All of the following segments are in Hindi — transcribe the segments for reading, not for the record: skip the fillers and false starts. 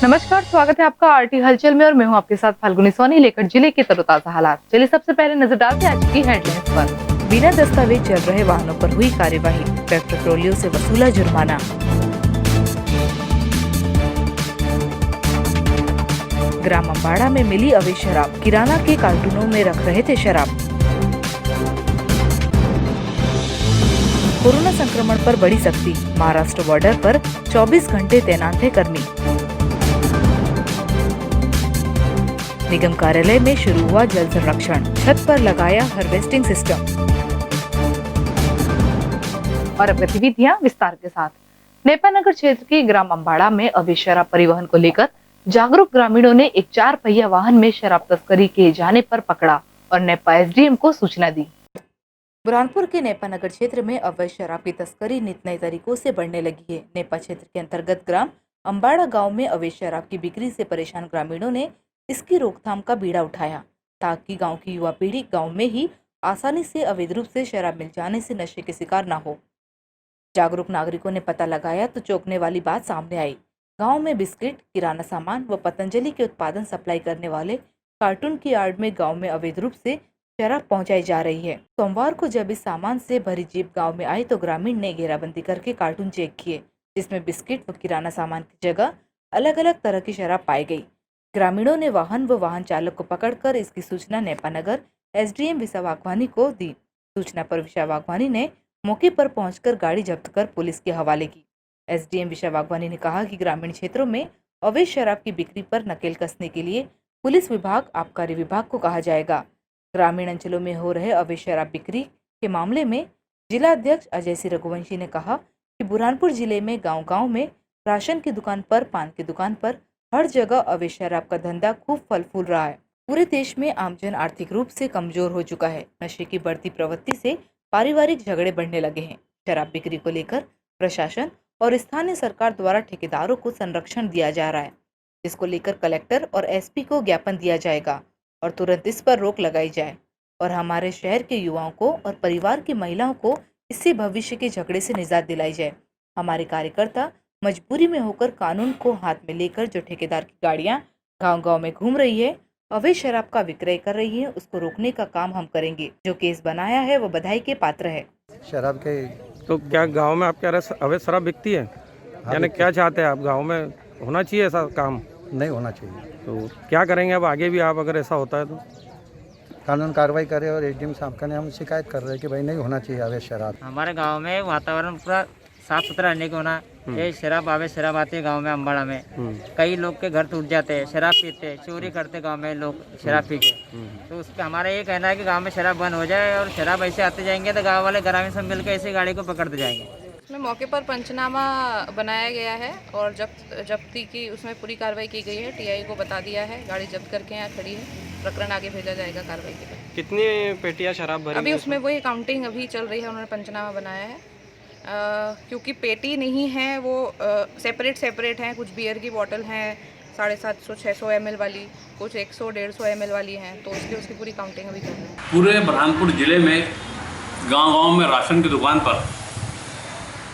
नमस्कार, स्वागत है आपका आरटी हलचल में और मैं हूं आपके साथ फाल्गुनी सोनी लेकर जिले के तरोताजा हालात। चलिए सबसे पहले नजर डालते हैं आज की हेडलाइंस पर। बिना दस्तावेज चल रहे वाहनों पर हुई कार्यवाही, पेट्रोलियों से वसूला जुर्माना। ग्राम अम्बाड़ा में मिली अवैध शराब, किराना के कार्टूनों में रख रहे थे शराब। कोरोना संक्रमण पर बड़ी सख्ती, महाराष्ट्र बॉर्डर पर 24 घंटे तैनात है कर्मी। निगम कार्यालय में शुरू हुआ जल संरक्षण, छत पर लगाया हार्वेस्टिंग सिस्टम। और अब गतिविधियां विस्तार के साथ। नेपानगर क्षेत्र के ग्राम अम्बाड़ा में अवैध शराब परिवहन को लेकर जागरूक ग्रामीणों ने एक 4 पहिया वाहन में शराब तस्करी किए जाने पर पकड़ा और नेपा एसडीएम को सूचना दी। बुरहानपुर के नेपानगर क्षेत्र में अवैध शराब की तस्करी नित नए तरीकों से बढ़ने लगी है। नेपा क्षेत्र के अंतर्गत ग्राम अम्बाड़ा गांव में अवैध शराब की बिक्री से परेशान ग्रामीणों ने इसकी रोकथाम का बीड़ा उठाया ताकि गांव की युवा पीढ़ी गांव में ही आसानी से अवैध रूप से शराब मिल जाने से नशे के शिकार न हो। जागरूक नागरिकों ने पता लगाया तो चौंकने वाली बात सामने आई। गांव में बिस्किट, किराना सामान व पतंजलि के उत्पादन सप्लाई करने वाले कार्टून की आड़ में गांव में अवैध रूप से शराब पहुंचाई जा रही है। सोमवार को जब इस सामान से भरी जीप गांव में आई तो ग्रामीण ने घेराबंदी करके कार्टून चेक किए, जिसमें बिस्किट व किराना सामान की जगह अलग अलग तरह की शराब पाई गई। ग्रामीणों ने वाहन व वाहन चालक को पकड़कर इसकी सूचना नेपानगर एसडीएम विशा वाघवानी को दी। सूचना पर विशा वाघवानी ने मौके पर पहुंचकर गाड़ी जब्त कर पुलिस के हवाले की। एसडीएम विशा वाघवानी ने कहा कि ग्रामीण क्षेत्रों में अवैध शराब की बिक्री पर नकेल कसने के लिए पुलिस विभाग, आबकारी विभाग को कहा जाएगा। ग्रामीण अंचलों में हो रहे अवैध शराब बिक्री के मामले में जिला अध्यक्ष अजय सिंह रघुवंशी ने कहा कि बुरहानपुर जिले में गांव-गांव में राशन की दुकान पर, पान की दुकान पर हर जगह अवैध शराब का धंधा खूब फल फूल रहा है। पूरे देश में आमजन आर्थिक रूप से कमजोर हो चुका है। नशे की बढ़ती प्रवृत्ति से पारिवारिक झगड़े बढ़ने लगे हैं। शराब बिक्री को लेकर प्रशासन और स्थानीय सरकार द्वारा ठेकेदारों को संरक्षण दिया जा रहा है, जिसको लेकर कलेक्टर और एसपी को ज्ञापन दिया जाएगा और तुरंत इस पर रोक लगाई जाए और हमारे शहर के युवाओं को और परिवार की महिलाओं को इससे भविष्य के झगड़े से निजात दिलाई जाए। हमारे कार्यकर्ता मजबूरी में होकर कानून को हाथ में लेकर जो ठेकेदार की गाड़ियां गांव-गांव में घूम रही है, अवैध शराब का विक्रय कर रही है, उसको रोकने का काम हम करेंगे। जो केस बनाया है वो बधाई के पात्र है। शराब के तो क्या गांव में आपके अवैध शराब बिकती है? यानी क्या चाहते हैं आप, गांव में होना चाहिए ऐसा काम? नहीं होना चाहिए। तो क्या करेंगे अब आगे भी आप अगर ऐसा होता है तो? कानून कार्रवाई करे और एसडीएम साहब का हम शिकायत कर रहे हैं कि भाई नहीं होना चाहिए अवैध शराब। हमारे गांव में वातावरण पूरा साफ सुथरा रहने को होना। ये शराब अवैध शराब आती है गांव में अम्बाड़ा में, कई लोग के घर टूट जाते हैं, शराब पीते, चोरी करते गांव में लोग शराब पी के। तो उसका हमारा ये कहना है कि गांव में शराब बंद हो जाए और शराब ऐसे आते जाएंगे तो गांव वाले ग्रामीण सब मिलकर ऐसी गाड़ी को पकड़ते जाएंगे। उसमें मौके पर पंचनामा बनाया गया है और जब्ती की उसमें पूरी कार्रवाई की गई है। टीआई को बता दिया है, गाड़ी जब्त करके यहाँ खड़ी है, प्रकरण आगे भेजा जाएगा कार्रवाई के लिए। कितनी पेटियां शराब भरी? अभी उसमें वही काउंटिंग अभी चल रही है, उन्होंने पंचनामा बनाया है। क्योंकि पेटी नहीं है, वो सेपरेट हैं। कुछ बियर की बोतल हैं 750-600 ml वाली, कुछ 100-150 ml वाली हैं, तो उसकी पूरी काउंटिंग अभी कर रहे हैं। पूरे बुरहानपुर जिले में गांव-गांव में राशन की दुकान पर,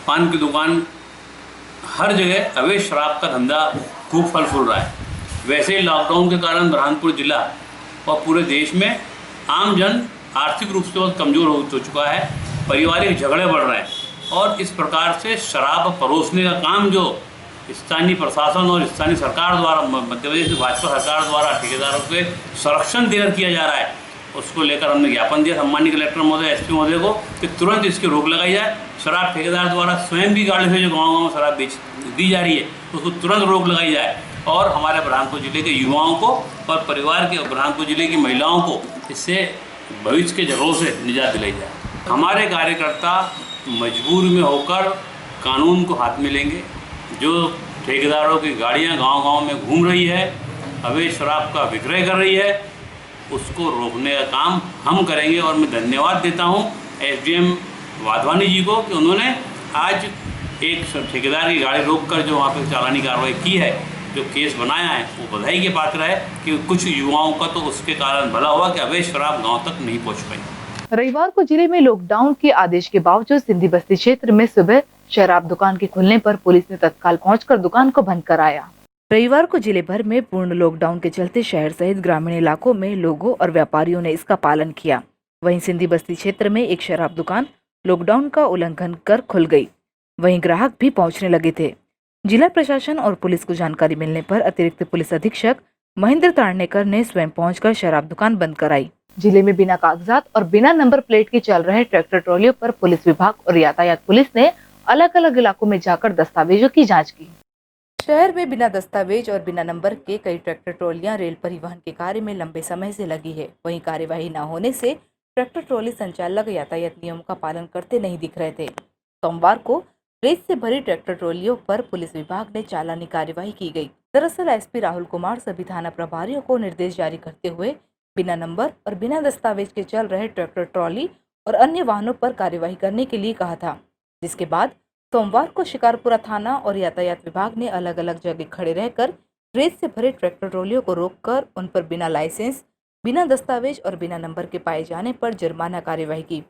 पान की दुकान, हर जगह अवैध शराब का धंधा खूब फल फूल रहा है। वैसे ही लॉकडाउन के कारण बुरहानपुर जिला और पूरे देश में आम जन आर्थिक रूप से बहुत कमज़ोर हो चुका है, पारिवारिक झगड़े बढ़ रहे हैं और इस प्रकार से शराब परोसने का काम जो स्थानीय प्रशासन और स्थानीय सरकार द्वारा, मध्य प्रदेश भाजपा सरकार द्वारा ठेकेदारों के संरक्षण देकर किया जा रहा है, उसको लेकर हमने ज्ञापन दिया सम्मानीय कलेक्टर महोदय, एसपी महोदय को कि तुरंत इसकी रोक लगाई जाए। शराब ठेकेदार द्वारा स्वयं भी गाड़ी से जो गाँव में शराब दी जा रही है उसको तुरंत रोक लगाई जाए और हमारे बुरहानपुर जिले के युवाओं को और परिवार के, बुरहानपुर जिले की महिलाओं को इससे भविष्य के झगड़ों से निजात दिलाई जाए। हमारे कार्यकर्ता मजबूर में होकर कानून को हाथ में लेंगे। जो ठेकेदारों की गाड़ियां गांव-गांव में घूम रही है, अवैध शराब का विक्रय कर रही है, उसको रोकने का काम हम करेंगे। और मैं धन्यवाद देता हूं एसडीएम वाधवानी जी को कि उन्होंने आज एक ठेकेदार की गाड़ी रोककर जो वहाँ पर चालानी कार्रवाई की है, जो केस बनाया है, वो बधाई के पात्र है कि कुछ युवाओं का तो उसके कारण भला हुआ कि अवैध शराब गाँव तक नहीं पहुँच पाई। रविवार को जिले में लॉकडाउन के आदेश के बावजूद सिंधी बस्ती क्षेत्र में सुबह शराब दुकान के खुलने पर पुलिस ने तत्काल पहुंचकर दुकान को बंद कराया। रविवार को जिले भर में पूर्ण लॉकडाउन के चलते शहर सहित ग्रामीण इलाकों में लोगों और व्यापारियों ने इसका पालन किया। वहीं सिंधी बस्ती क्षेत्र में एक शराब दुकान लॉकडाउन का उल्लंघन कर खुल गई। वहीं ग्राहक भी पहुंचने लगे थे। जिला प्रशासन और पुलिस को जानकारी मिलने पर अतिरिक्त पुलिस अधीक्षक महेंद्र ताड़नेकर ने स्वयं पहुंचकर शराब दुकान बंद कराई। जिले में बिना कागजात और बिना नंबर प्लेट के चल रहे ट्रैक्टर ट्रॉलियों पर पुलिस विभाग और यातायात पुलिस ने अलग अलग इलाकों में जाकर दस्तावेजों की जांच की। शहर में बिना दस्तावेज और बिना नंबर के कई ट्रैक्टर ट्रॉलियां रेल परिवहन के कार्य में लंबे समय से लगी है। वहीं कार्यवाही न होने से ट्रैक्टर ट्रॉली संचालक यातायात नियमों का पालन करते नहीं दिख रहे थे। सोमवार को रेत से भरी ट्रैक्टर ट्रॉलियों पर पुलिस विभाग ने चालानी कार्यवाही की गई। दरअसल एसपी राहुल कुमार सभी थाना प्रभारियों को निर्देश जारी करते हुए बिना नंबर और बिना दस्तावेज के चल रहे ट्रैक्टर ट्रॉली और अन्य वाहनों पर कार्यवाही करने के लिए कहा था, जिसके बाद सोमवार को शिकारपुरा थाना और यातायात विभाग ने अलग अलग जगह खड़े रहकर रेत से भरे ट्रैक्टर ट्रॉलियों को रोककर उन पर बिना लाइसेंस, बिना दस्तावेज और बिना नंबर के पाए जाने पर जुर्माना कार्यवाही की।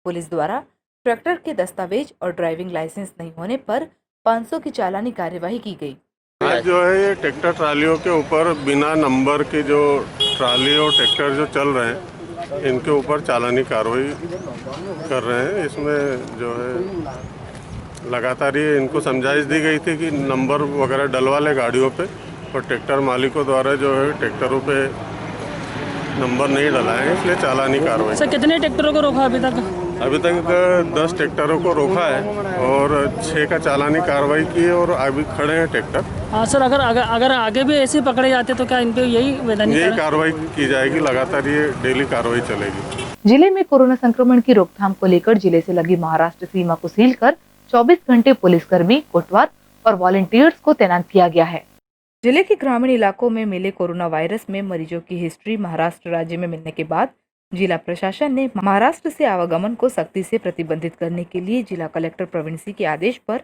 पुलिस द्वारा ट्रैक्टर के दस्तावेज और ड्राइविंग लाइसेंस नहीं होने पर 500 की चालानी कार्यवाही की गई। आज जो है ये ट्रैक्टर ट्रालियों के ऊपर बिना नंबर के जो ट्राली और ट्रैक्टर जो चल रहे हैं इनके ऊपर चालानी कार्रवाई कर रहे हैं। इसमें जो है लगातार ये इनको समझाइश दी गई थी कि नंबर वगैरह डलवा ले गाड़ियों पे, और ट्रैक्टर मालिकों द्वारा जो है ट्रैक्टरों पे नंबर नहीं डलाए, इसलिए चालानी कार्रवाई। सर कितने ट्रैक्टरों को रोका अभी तक? अभी तक 10 ट्रैक्टरों को रोका है और 6 का चालानी कार्रवाई की है और अभी खड़े हैं ट्रैक्टर। हाँ सर, अगर आगे भी ऐसे पकड़े जाते तो क्या इन पे यही यही कार्रवाई की जाएगी? लगातार ये डेली कार्रवाई चलेगी। जिले में कोरोना संक्रमण की रोकथाम को लेकर जिले से लगी महाराष्ट्र सीमा को सील कर 24 घंटे पुलिसकर्मी, कोटवार और वॉलंटियर्स को तैनात किया गया है। जिले के ग्रामीण इलाकों में मिले कोरोना वायरस में मरीजों की हिस्ट्री महाराष्ट्र राज्य में मिलने के बाद जिला प्रशासन ने महाराष्ट्र से आवागमन को सख्ती से प्रतिबंधित करने के लिए जिला कलेक्टर प्रवीण सिंह के आदेश पर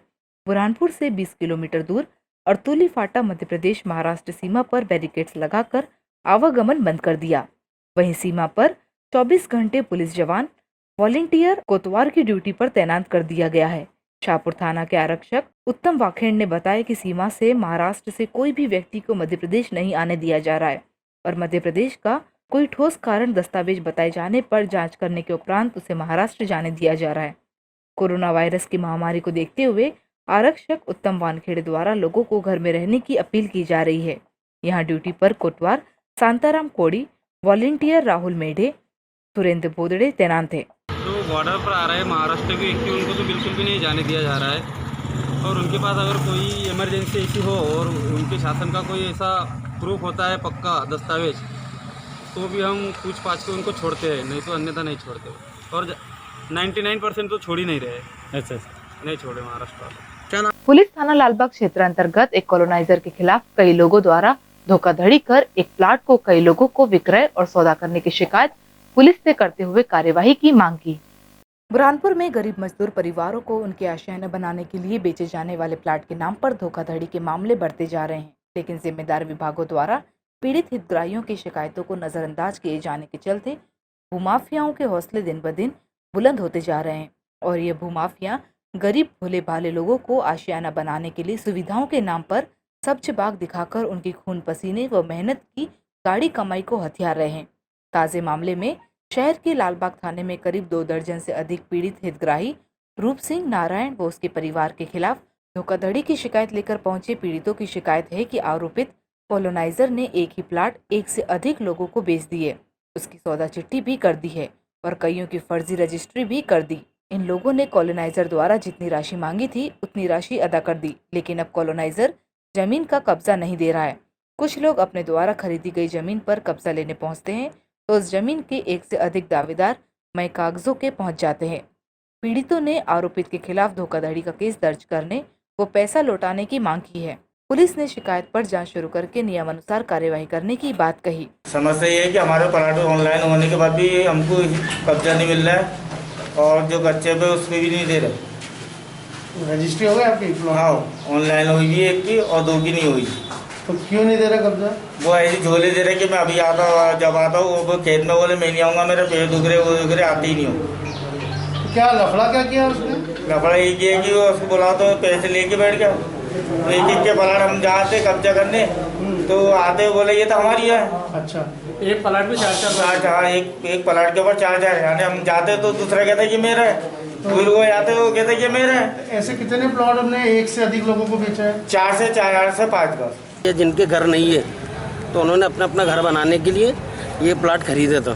बुरहानपुर से 20 किलोमीटर दूर अर्तुली फाटा मध्य प्रदेश महाराष्ट्र सीमा पर बैरिकेड्स लगाकर आवागमन बंद कर दिया। वहीं सीमा पर 24 घंटे पुलिस जवान, वॉलंटियर, कोतवार की ड्यूटी पर तैनात कर दिया गया है। शाहपुर थाना के आरक्षक उत्तम वाखेड़ ने बताया कि सीमा से महाराष्ट्र से कोई भी व्यक्ति को मध्य प्रदेश नहीं आने दिया जा रहा है और मध्य प्रदेश का कोई ठोस कारण दस्तावेज बताए जाने पर जांच करने के उपरांत उसे महाराष्ट्र जाने दिया जा रहा है। कोरोना वायरस की महामारी को देखते हुए आरक्षक उत्तम वानखेड़े द्वारा लोगों को घर में रहने की अपील की जा रही है। यहाँ ड्यूटी पर कोटवार शांताराम कोड़ी, वॉलंटियर राहुल मेढे, सुरेंद्र बोदड़े तैनात थे। जो बॉर्डर पर आ रहे हैं महाराष्ट्र के व्यक्ति, उनको तो बिल्कुल भी नहीं जाने दिया जा रहा है और उनके पास अगर कोई इमरजेंसी ऐसी हो और उनके शासन का कोई ऐसा प्रूफ होता है पक्का दस्तावेज, तो भी हम पूछ-पाछ के उनको छोड़ते हैं, नहीं तो अन्यथा नहीं छोड़ते। और 99% तो छोड़ ही नहीं रहे। अच्छा, नहीं छोड़े महाराष्ट्र वाले। पुलिस थाना लालबाग क्षेत्र अंतर्गत एक कॉलोनाइजर के खिलाफ कई लोगों द्वारा धोखाधड़ी कर एक प्लाट को कई लोगों को विक्रय और सौदा करने की शिकायत पुलिस से करते हुए कार्यवाही की मांग की। बुरहानपुर में गरीब मजदूर परिवारों को उनके आशियाना बनाने के लिए बेचे जाने वाले प्लाट के नाम पर धोखाधड़ी के मामले बढ़ते जा रहे हैं, लेकिन जिम्मेदार विभागों द्वारा पीड़ित हितग्राहियों की शिकायतों को नजरअंदाज किए जाने के चलते भूमाफियाओं के हौसले दिन ब दिन बुलंद होते जा रहे हैं और ये भूमाफिया गरीब भोले भाले लोगों को आशियाना बनाने के लिए सुविधाओं के नाम पर सब्ज बाग दिखाकर उनकी खून पसीने व मेहनत की गाढ़ी कमाई को हथियार रहे हैं। ताज़े मामले में शहर के लालबाग थाने में करीब 2 दर्जन से अधिक पीड़ित हितग्राही रूप सिंह नारायण व उसके परिवार के खिलाफ धोखाधड़ी की शिकायत लेकर पहुंचे। पीड़ितों की शिकायत है कि आरोपित कॉलोनाइजर ने एक ही प्लाट एक से अधिक लोगों को बेच दिए, उसकी सौदा चिट्ठी भी कर दी है और कईयों की फर्जी रजिस्ट्री भी कर दी। इन लोगों ने कॉलोनाइजर द्वारा जितनी राशि मांगी थी उतनी राशि अदा कर दी, लेकिन अब कॉलोनाइजर जमीन का कब्जा नहीं दे रहा है। कुछ लोग अपने द्वारा खरीदी गई जमीन पर कब्जा लेने पहुंचते हैं तो उस जमीन के एक से अधिक दावेदार मई कागजों के पहुंच जाते हैं। पीड़ितों ने आरोपित के खिलाफ धोखाधड़ी का केस दर्ज करने व पैसा लौटाने की मांग की है। पुलिस ने शिकायत पर जांच शुरू करके नियमानुसार कार्यवाही करने की बात कही। समस्या ये है कि हमारे प्लाट ऑनलाइन होने के बाद भी हमको कब्जा नहीं मिल रहा है और जो कच्चे पे उस पर भी नहीं दे रहे। रजिस्ट्री हो गई आपकी? हाँ, ऑनलाइन हुई भी एक की और 2 की नहीं हुई। तो क्यों नहीं दे रहा कब्जा? वो ऐसी झोले दे रहे कि मैं अभी जब आता हूँ वो खेत में बोले मैं नहीं आऊँगा, मेरे पेड़ दुख रहे वो दुख रहे, आते ही नहीं हूँ। क्या लफड़ा क्या किया उसने? लफड़ा ये किया कि वो उसको बुला तो पैसे लेके बैठ गया तो एक एक के प्लाट हम जाते कब्जा करने, तो आते बोले ये तो हमारी है। अच्छा, एक प्लाट में 4-4 हाँ, एक प्लाट के ऊपर 4-4 यानी हम जाते तो दूसरा कहता है ये मेरा है, फिर वो आते वो कहते हैं ये मेरा है। ऐसे कितने प्लॉट हमने एक से अधिक लोगों को बेचा है? 4 से 5 का। ये जिनके घर नहीं है तो उन्होंने अपना अपना घर बनाने के लिए ये प्लाट खरीदे थे,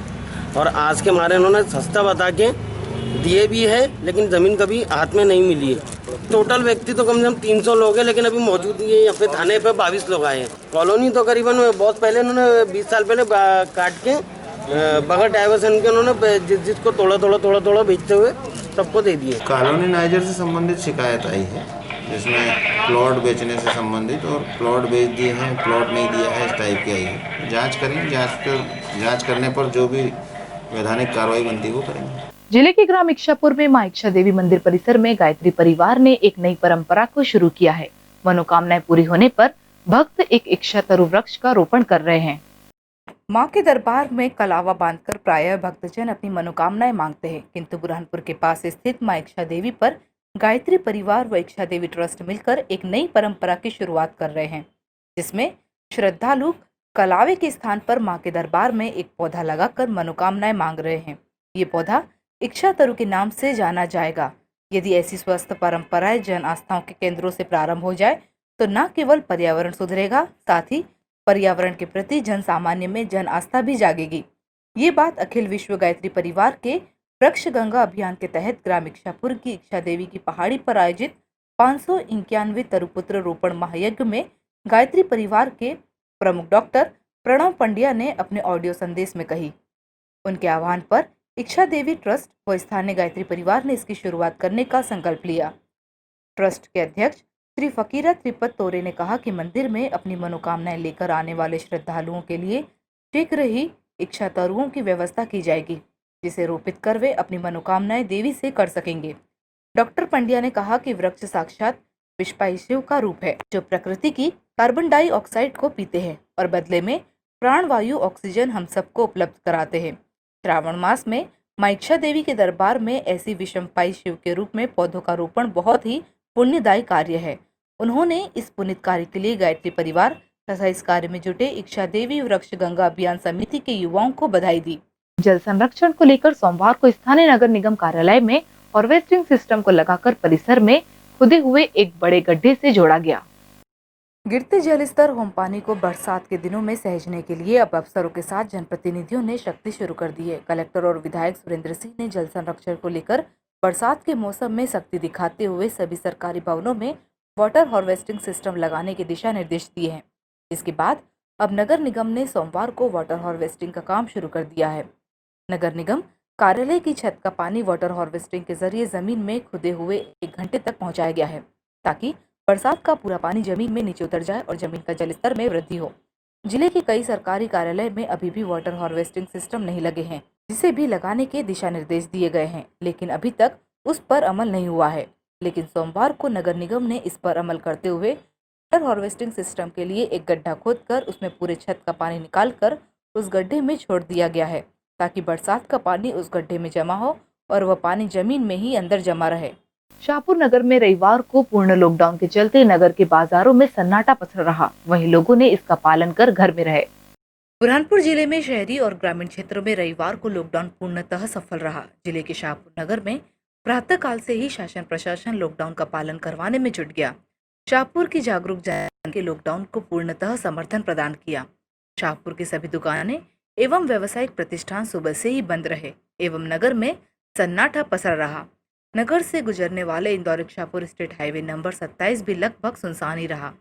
और आज के मारे उन्होंने सस्ता बता के दिए भी है, लेकिन ज़मीन कभी हाथ में नहीं मिली है। टोटल व्यक्ति तो कम से कम 300 लोग हैं, लेकिन अभी मौजूद नहीं है। यहाँ पे थाने पे 22 लोग आए हैं। कॉलोनी तो करीबन बहुत पहले उन्होंने 20 साल पहले काट के बगैर डाइवर्सन के उन्होंने जिसको थोड़ा बेचते हुए सबको दे दिए। कॉलोनी नाइजर से संबंधित शिकायत आई है, जिसमें प्लॉट बेचने से संबंधित और प्लॉट बेच दिए हैं, प्लॉट नहीं दिया है, इस टाइप की आई है। जांच करेंगे, जांच करने पर जो भी वैधानिक कार्रवाई बनती है वो करेंगे। जिले के ग्राम इच्छापुर में मां इच्छा देवी मंदिर परिसर में गायत्री परिवार ने एक नई परंपरा को शुरू किया है। मनोकामनाएं पूरी होने पर भक्त एक इच्छा तरु वृक्ष का रोपण कर रहे हैं। मां के दरबार में कलावा बांधकर प्रायः भक्तजन अपनी मनोकामनाएं मांगते हैं, किंतु बुरहानपुर के पास स्थित मां इच्छा देवी पर गायत्री परिवार व इच्छा देवी ट्रस्ट मिलकर एक नई परंपरा की शुरुआत कर रहे हैं, जिसमें श्रद्धालु कलावे के स्थान पर मां के दरबार में एक पौधा लगाकर मनोकामनाएं मांग रहे हैं। ये पौधा इच्छा तरु के नाम से जाना जाएगा। यदि ऐसी स्वस्थ परंपराएं जन आस्थाओं के केंद्रों से प्रारंभ हो जाए तो न केवल पर्यावरण सुधरेगा, साथ ही पर्यावरण के प्रति जन सामान्य में जन आस्था भी जागेगी। ये बात अखिल विश्व गायत्री परिवार के वृक्ष गंगा अभियान के तहत ग्राम इच्छापुर की इच्छा देवी की पहाड़ी पर आयोजित 591 तरुपुत्र रोपण महायज्ञ में गायत्री परिवार के प्रमुख डॉक्टर प्रणव पंड्या ने अपने ऑडियो संदेश में कही। उनके आह्वान पर इच्छा देवी ट्रस्ट व स्थानीय गायत्री परिवार ने इसकी शुरुआत करने का संकल्प लिया। ट्रस्ट के अध्यक्ष श्री फकीरा त्रिपत तोरे ने कहा कि मंदिर में अपनी मनोकामनाएं लेकर आने वाले श्रद्धालुओं के लिए शीघ्र ही इच्छा तरुओं की व्यवस्था की जाएगी, जिसे रोपित कर वे अपनी मनोकामनाएं देवी से कर सकेंगे। डॉक्टर पंड्या ने कहा कि वृक्ष साक्षात विश्वायु का रूप है, जो प्रकृति की कार्बन डाइऑक्साइड को पीते हैं और बदले में प्राणवायु ऑक्सीजन हम सबको उपलब्ध कराते हैं। श्रावण मास में मां इच्छा देवी के दरबार में ऐसी विषमपाई शिव के रूप में पौधों का रोपण बहुत ही पुण्यदायी कार्य है। उन्होंने इस पुनित कार्य के लिए गायत्री परिवार तथा इस कार्य में जुटे इच्छा देवी वृक्ष गंगा अभियान समिति के युवाओं को बधाई दी। जल संरक्षण को लेकर सोमवार को स्थानीय नगर निगम कार्यालय में हार्वेस्टिंग सिस्टम को लगाकर परिसर में खुदे हुए एक बड़े गड्ढे से जोड़ा गया। गिरते जल स्तर होम पानी को बरसात के दिनों में सहेजने के लिए अब अफसरों के साथ जनप्रतिनिधियों ने शक्ति शुरू कर दी है। कलेक्टर और विधायक सुरेंद्र सिंह ने जल संरक्षण को लेकर बरसात के मौसम में सख्ती दिखाते हुए सभी सरकारी भवनों में वाटर हार्वेस्टिंग सिस्टम लगाने के दिशा निर्देश दिए हैं। इसके बाद अब नगर निगम ने सोमवार को वाटर हार्वेस्टिंग का काम शुरू कर दिया है। नगर निगम कार्यालय की छत का पानी वाटर हार्वेस्टिंग के जरिए जमीन में खुदे हुए 1 घंटे तक पहुंचाया गया है, ताकि बरसात का पूरा पानी जमीन में नीचे उतर जाए और जमीन का जल स्तर में वृद्धि हो। जिले के कई सरकारी कार्यालय में अभी भी वाटर हार्वेस्टिंग सिस्टम नहीं लगे हैं, जिसे भी लगाने के दिशा निर्देश दिए गए हैं, लेकिन अभी तक उस पर अमल नहीं हुआ है। लेकिन सोमवार को नगर निगम ने इस पर अमल करते हुए वाटर हार्वेस्टिंग सिस्टम के लिए एक गड्ढा खोदकर उसमें पूरे छत का पानी निकालकर उस गड्ढे में छोड़ दिया गया है, ताकि बरसात का पानी उस गड्ढे में जमा हो और वह पानी जमीन में ही अंदर जमा रहे। शाहपुर नगर में रविवार को पूर्ण लॉकडाउन के चलते नगर के बाजारों में सन्नाटा पसर रहा, वहीं लोगों ने इसका पालन कर घर में रहे। बुरहानपुर जिले में शहरी और ग्रामीण क्षेत्रों में रविवार को लॉकडाउन पूर्णतः सफल रहा। जिले के शाहपुर नगर में प्रातः काल से ही शासन प्रशासन लॉकडाउन का पालन करवाने में जुट गया। शाहपुर की जागरूक जनता के लॉकडाउन को पूर्णतः समर्थन प्रदान किया। शाहपुर की सभी दुकानें एवं व्यावसायिक प्रतिष्ठान सुबह से ही बंद रहे एवं नगर में सन्नाटा पसर रहा। नगर से गुजरने वाले Indore Shahpur state highway number 27 भी लगभग सुनसान ही रहा।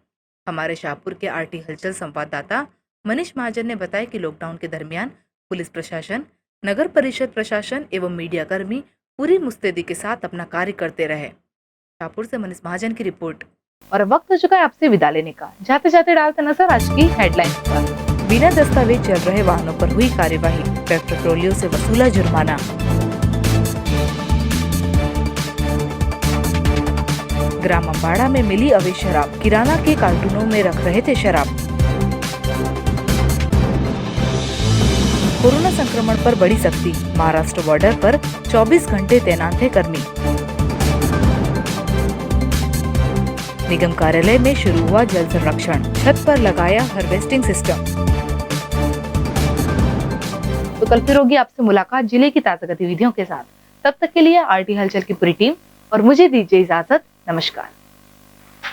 हमारे शाहपुर के आरटी हलचल संवाददाता मनीष महाजन ने बताया कि लॉकडाउन के दरमियान पुलिस प्रशासन, नगर परिषद प्रशासन एवं मीडिया कर्मी पूरी मुस्तैदी के साथ अपना कार्य करते रहे। शाहपुर से मनीष महाजन की रिपोर्ट। और वक्त हो चुका है आपसे विदा लेने का। जाते जाते डालते नजर आज की हेडलाइंस पर। बिना दस्तावेज चल रहे वाहनों पर हुई कार्यवाही, पेट्रोलियों से वसूला जुर्माना। ग्राम अम्बाड़ा में मिली अवैध शराब, किराना के कार्टूनों में रख रहे थे शराब। कोरोना संक्रमण पर बड़ी सख्ती, महाराष्ट्र बॉर्डर पर 24 घंटे तैनात है कर्मी। निगम कार्यालय में शुरू हुआ जल संरक्षण, छत पर लगाया हार्वेस्टिंग सिस्टम। तो कल फिर होगी आपसे मुलाकात जिले की ताजा गतिविधियों के साथ। तब तक के लिए आरटी हलचल की पूरी टीम और मुझे दीजिए इजाजत। नमस्कार।